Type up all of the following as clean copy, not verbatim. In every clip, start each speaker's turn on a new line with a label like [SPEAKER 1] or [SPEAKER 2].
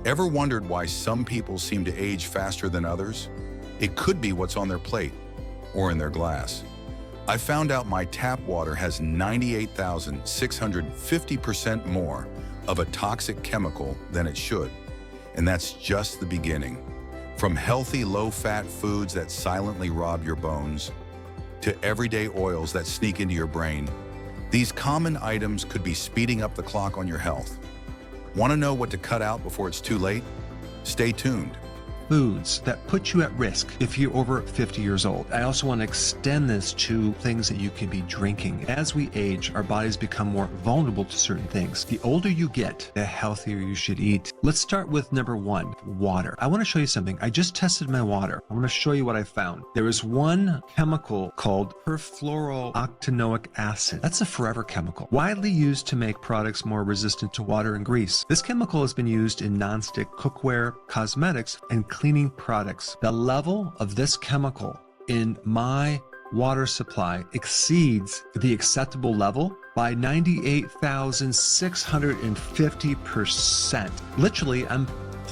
[SPEAKER 1] Ever wondered why some people seem to age faster than others? It could be what's on their plate or in their glass. I found out my tap water has 98,650% more of a toxic chemical than it should. And that's just the beginning. From healthy, low-fat foods that silently rob your bones, to everyday oils that sneak into your brain, these common items could be speeding up the clock on your health. Want to know what to cut out before it's too late? Stay tuned.
[SPEAKER 2] Foods that put you at risk if you're over 50 years old. I also want to extend this to things that you can be drinking. As we age, our bodies become more vulnerable to certain things. The older you get, the healthier you should eat. Let's start with number one, water. I want to show you something. I just tested my water. I want to show you what I found. There is one chemical called perfluorooctanoic acid. That's a forever chemical, widely used to make products more resistant to water and grease. This chemical has been used in nonstick cookware, cosmetics, and cleaning products. The level of this chemical in my water supply exceeds the acceptable level by 98,650%. Literally, I'm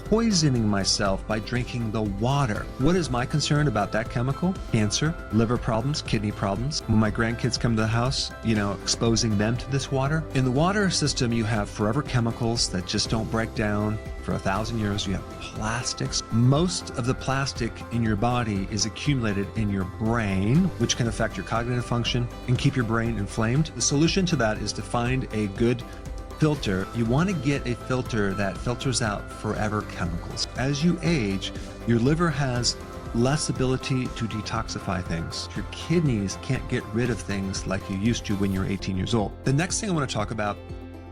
[SPEAKER 2] poisoning myself by drinking the water. What is my concern about that chemical? Cancer, liver problems, kidney problems. When my grandkids come to the house, exposing them to this water. In the water system, you have forever chemicals that just don't break down for 1,000 years. You have plastics. Most of the plastic in your body is accumulated in your brain, which can affect your cognitive function and keep your brain inflamed. The solution to that is to find a good filter. You want to get a filter that filters out forever chemicals. As you age, your liver has less ability to detoxify things. Your kidneys can't get rid of things like you used to when you're 18 years old. The next thing I want to talk about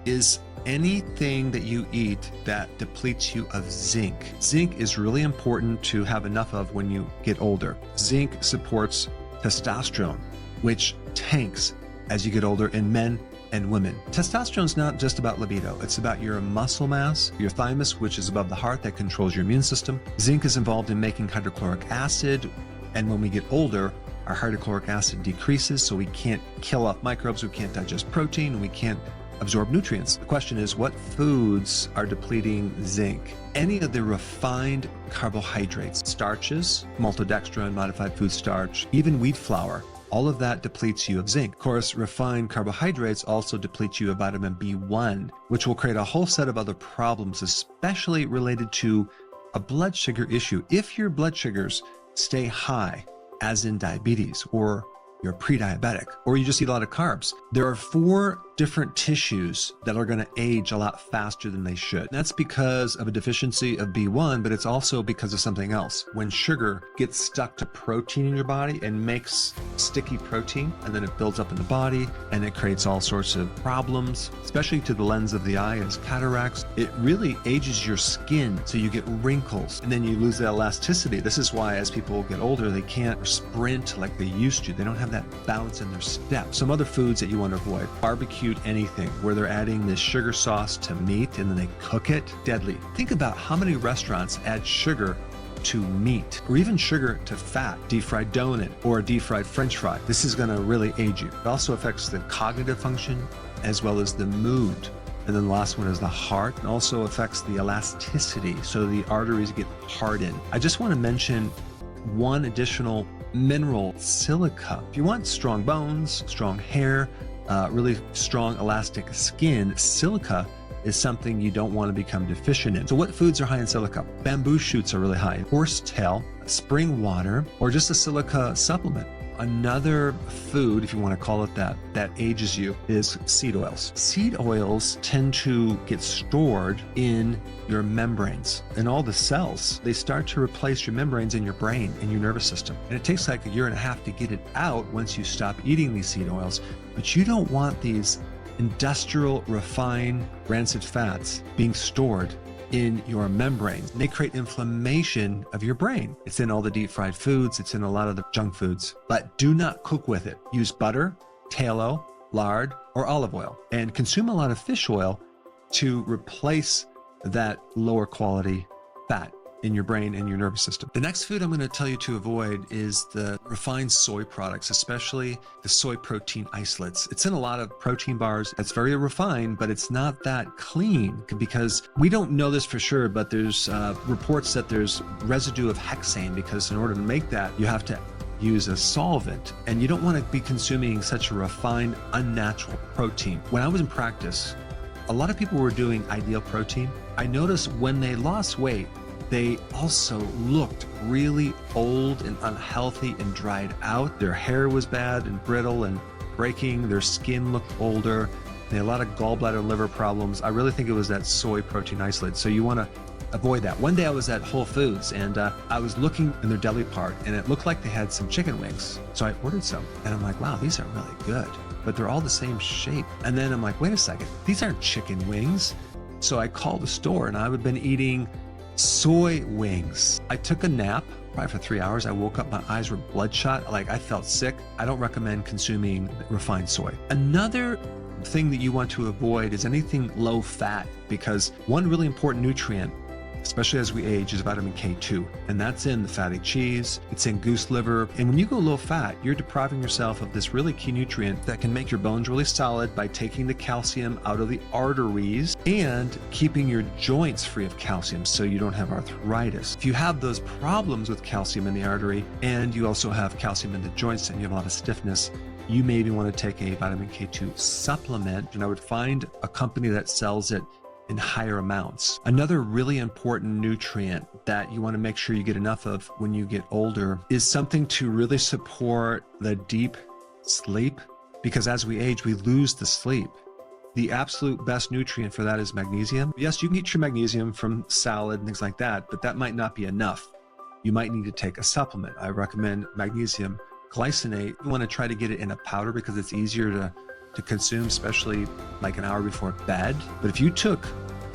[SPEAKER 2] is anything that you eat that depletes you of zinc. Zinc is really important to have enough of when you get older. Zinc supports testosterone, which tanks as you get older in men and women. Testosterone is not just about libido. It's about your muscle mass, your thymus, which is above the heart that controls your immune system. Zinc is involved in making hydrochloric acid. And when we get older, our hydrochloric acid decreases, so we can't kill off microbes, we can't digest protein, and we can't absorb nutrients. The question is, what foods are depleting zinc? Any of the refined carbohydrates, starches, maltodextrin, modified food starch, even wheat flour, all of that depletes you of zinc. Of course, refined carbohydrates also deplete you of vitamin B1, which will create a whole set of other problems, especially related to a blood sugar issue. If your blood sugars stay high, as in diabetes, or you're pre-diabetic, or you just eat a lot of carbs, there are 4 different tissues that are going to age a lot faster than they should. That's because of a deficiency of B1, but it's also because of something else. When sugar gets stuck to protein in your body and makes sticky protein, and then it builds up in the body, and it creates all sorts of problems, especially to the lens of the eye as cataracts. It really ages your skin, so you get wrinkles, and then you lose that elasticity. This is why as people get older, they can't sprint like they used to. They don't have that bounce in their step. Some other foods that you want to avoid: barbecue anything where they're adding this sugar sauce to meat and then they cook it. Deadly. Think about how many restaurants add sugar to meat, or even sugar to fat, deep fried donut or a deep fried French fry. This is going to really age you. It also affects the cognitive function as well as the mood. And then the last one is the heart. It also affects the elasticity, so the arteries get hardened. I just want to mention one additional mineral, silica. If you want strong bones, strong hair, really strong elastic skin, silica is something you don't want to become deficient in. So what foods are high in silica? Bamboo shoots are really high. Horsetail, spring water, or just a silica supplement. Another food, if you want to call it that ages you, is seed oils. Seed oils tend to get stored in your membranes. And all the cells, they start to replace your membranes in your brain and your nervous system. And it takes like 1.5 years to get it out once you stop eating these seed oils. But you don't want these industrial, refined, rancid fats being stored in your membranes. They create inflammation of your brain. It's in all the deep fried foods. It's in a lot of the junk foods. But do not cook with it. Use butter, tallow, lard, or olive oil. And consume a lot of fish oil to replace that lower quality fat in your brain and your nervous system. The next food I'm going to tell you to avoid is the refined soy products, especially the soy protein isolates. It's in a lot of protein bars. It's very refined, but it's not that clean because we don't know this for sure, but there's reports that there's residue of hexane because in order to make that, you have to use a solvent, and you don't want to be consuming such a refined, unnatural protein. When I was in practice, a lot of people were doing ideal protein. I noticed when they lost weight, they also looked really old and unhealthy and dried out. Their hair was bad and brittle and breaking. Their skin looked older. They had a lot of gallbladder, liver problems. I really think it was that soy protein isolate. So you want to avoid that. One day I was at Whole Foods and I was looking in their deli part and it looked like they had some chicken wings. So I ordered some and I'm like, wow, these are really good, but they're all the same shape. And then I'm like, wait a second, these aren't chicken wings. So I called the store and I had been eating soy wings. I took a nap, probably for 3 hours. I woke up, my eyes were bloodshot. Like I felt sick. I don't recommend consuming refined soy. Another thing that you want to avoid is anything low fat, because one really important nutrient, especially as we age, is vitamin K2. And that's in the fatty cheese, it's in goose liver. And when you go low fat, you're depriving yourself of this really key nutrient that can make your bones really solid by taking the calcium out of the arteries and keeping your joints free of calcium so you don't have arthritis. If you have those problems with calcium in the artery and you also have calcium in the joints and you have a lot of stiffness, you maybe want to take a vitamin K2 supplement. And I would find a company that sells it in higher amounts. Another really important nutrient that you want to make sure you get enough of when you get older is something to really support the deep sleep, because as we age, we lose the sleep. The absolute best nutrient for that is magnesium. Yes, you can get your magnesium from salad and things like that, but that might not be enough. You might need to take a supplement. I recommend magnesium glycinate. You want to try to get it in a powder because it's easier to consume, especially like an hour before bed. But if you took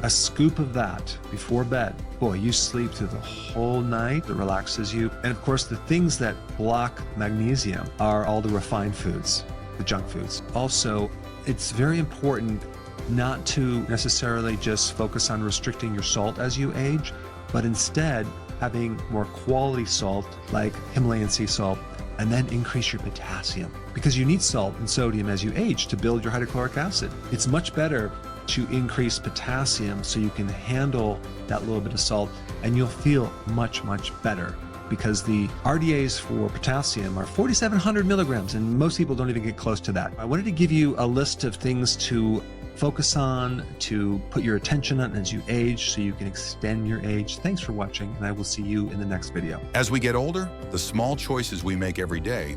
[SPEAKER 2] a scoop of that before bed, boy, you sleep through the whole night. It relaxes you. And of course, the things that block magnesium are all the refined foods, the junk foods. Also, it's very important not to necessarily just focus on restricting your salt as you age, but instead having more quality salt like Himalayan sea salt, and then increase your potassium, because you need salt and sodium as you age to build your hydrochloric acid. It's much better to increase potassium so you can handle that little bit of salt, and you'll feel much, much better, because the RDAs for potassium are 4,700 milligrams, and most people don't even get close to that. I wanted to give you a list of things to focus on, to put your attention on as you age so you can extend your age. Thanks for watching, and I will see you in the next video.
[SPEAKER 1] As we get older, the small choices we make every day,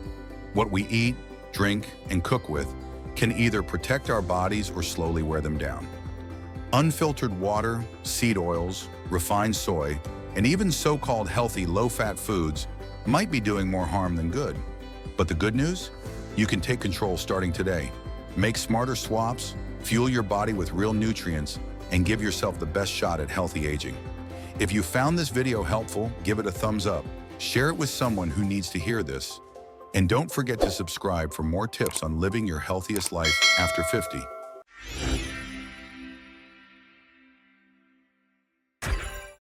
[SPEAKER 1] what we eat, drink, and cook with, can either protect our bodies or slowly wear them down. Unfiltered water, seed oils, refined soy, and even so-called healthy low-fat foods might be doing more harm than good. But the good news? You can take control starting today. Make smarter swaps, fuel your body with real nutrients, and give yourself the best shot at healthy aging. If you found this video helpful, give it a thumbs up. Share it with someone who needs to hear this. And don't forget to subscribe for more tips on living your healthiest life after 50.